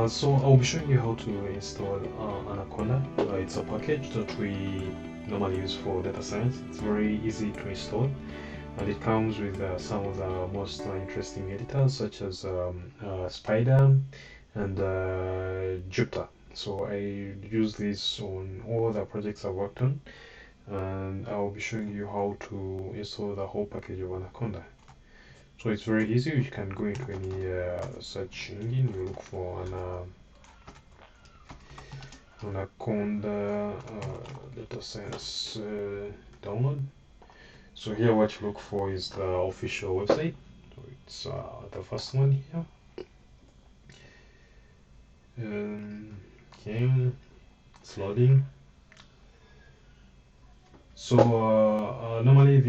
So I'll be showing you how to install Anaconda. It's a package that we normally use for data science. It's very easy to install, and it comes with some of the most interesting editors such as Spider and Jupyter. So I use this on all the projects I've worked on, and I'll be showing you how to install the whole package of Anaconda. So it's very easy. You can go into any search engine, you look for an Anaconda data science download. So here what you look for is the official website. So it's the first one here. Okay, it's loading. So normally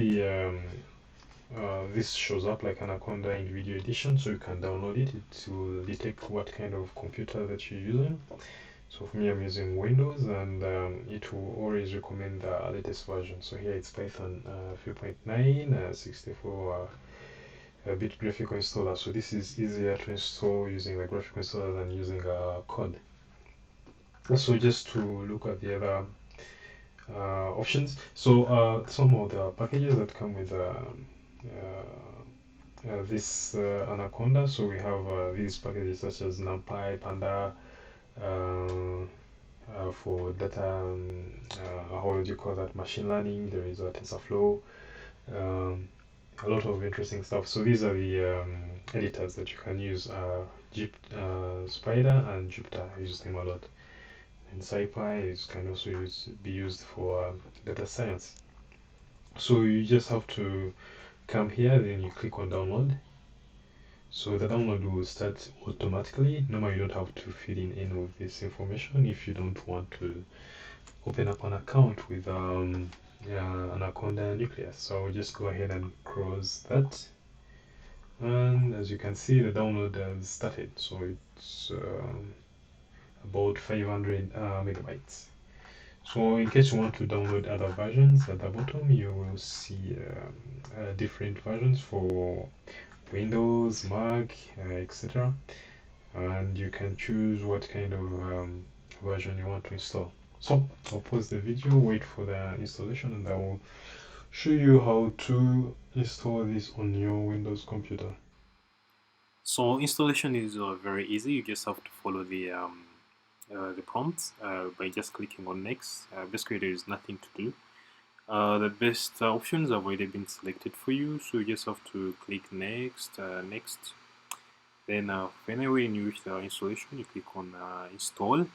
this shows up like Anaconda in video edition, so you can download it. It will detect what kind of computer that you're using. So for me, I'm using Windows, and it will always recommend the latest version. So here it's Python 3.9, 64-bit graphical installer. So this is easier to install using the graphical installer than using code. So just to look at the other options. So some of the packages that come with this Anaconda. So we have these packages such as NumPy, Panda, for data, how would you call that, machine learning. There is a TensorFlow, a lot of interesting stuff. So these are the editors that you can use. Spider and Jupyter, I use them a lot. And SciPy can also be used for data science. So you just have to come here, then you click on download. So the download will start automatically. Normally you don't have to fill in any of this information if you don't want to open up an account with Anaconda Nucleus. So I'll just go ahead and close that. And as you can see, the download has started. So it's about 500 megabytes. So in case you want to download other versions, at the bottom you will see different versions for Windows, Mac, etc. And you can choose what kind of version you want to install. So I'll pause the video, wait for the installation, and I will show you how to install this on your Windows computer. So installation is very easy. You just have to follow the prompts by just clicking on next. Basically, there is nothing to do. The best options have already been selected for you, so you just have to click next, next. Then whenever you reach the installation, you click on install.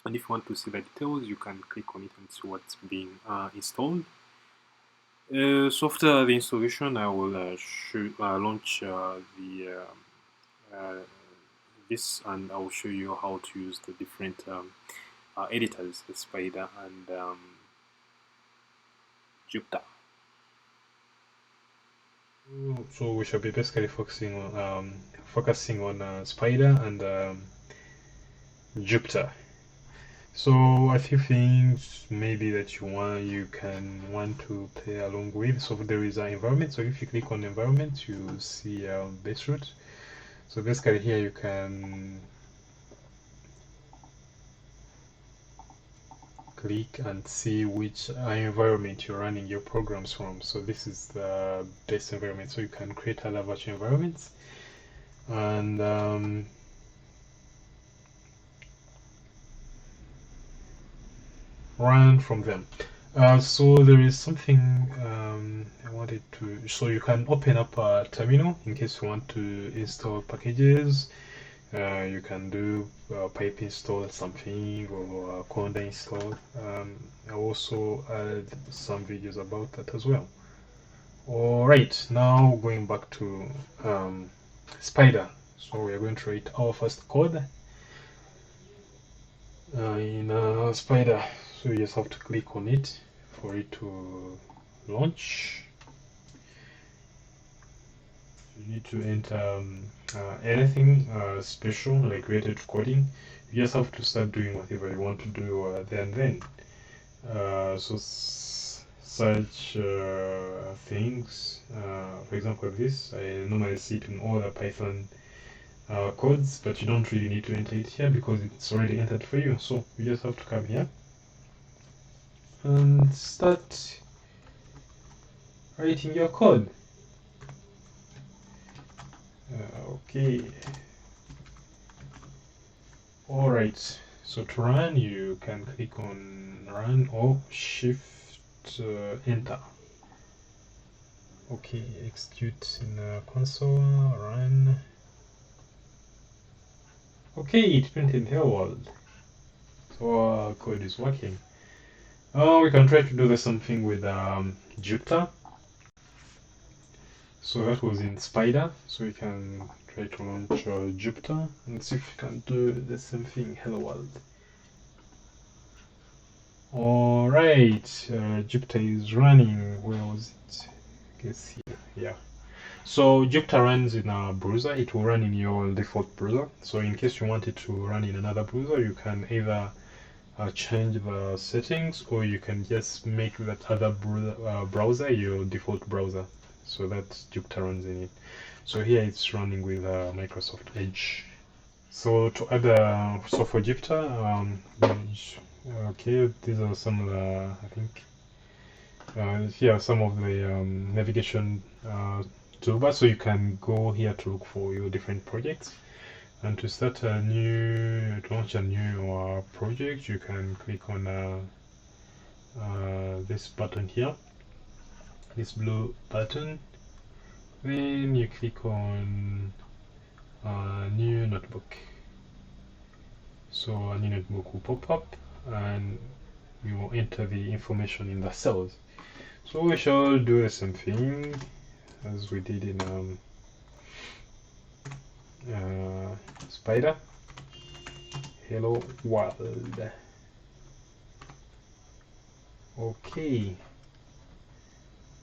And if you want to see the details, you can click on it and see what's being installed. So after the installation, I will launch this, and I will show you how to use the different editors, the Spider and Jupyter. So we shall be basically focusing on Spider and Jupyter. So a few things maybe that you can want to play along with. So there is an environment. So if you click on environment, you see base root. So basically here you can click and see which environment you're running your programs from. So this is the base environment. So you can create other virtual environments, and run from them. So there is something I wanted to. So you can open up a terminal in case you want to install packages. You can do pipe install something or conda install. I also add some videos about that as well. Alright, now going back to Spider. So we are going to write our first code in Spider. So you just have to click on it for it to launch. You need to enter anything special like related to coding. You just have to start doing whatever you want to do there and then. So such things, for example, this I normally see it in all the Python codes, but you don't really need to enter it here because it's already entered for you. So you just have to come here and start writing your code. Okay. Alright, so to run, you can click on run or shift enter. Okay, execute in the console, run. Okay, it printed hello world. So our code is working. We can try to do the same thing with Jupyter. So that was in Spider. So we can try to launch Jupyter and see if we can do the same thing, hello world. Alright, Jupyter is running. Where was it? I guess here. Yeah. So Jupyter runs in a browser. It will run in your default browser. So in case you want it to run in another browser, you can either change the settings, or you can just make that other browser your default browser, so that Jupyter runs in it. So here it's running with Microsoft Edge. So to add, so for Jupyter, okay, these are some of the, I think, here are some of the navigation toolbars. So you can go here to look for your different projects. And to start a new, to launch a new project, you can click on this button here, this blue button. Then you click on new notebook. So a new notebook will pop up, and you will enter the information in the cells. So we shall do the same thing as we did in Spider. Hello world. Okay.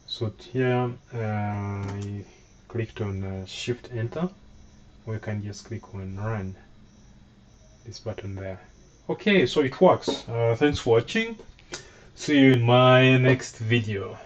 So here I clicked on Shift Enter, or you can just click on Run, this button there. Okay, so it works. Thanks for watching. See you in my next video.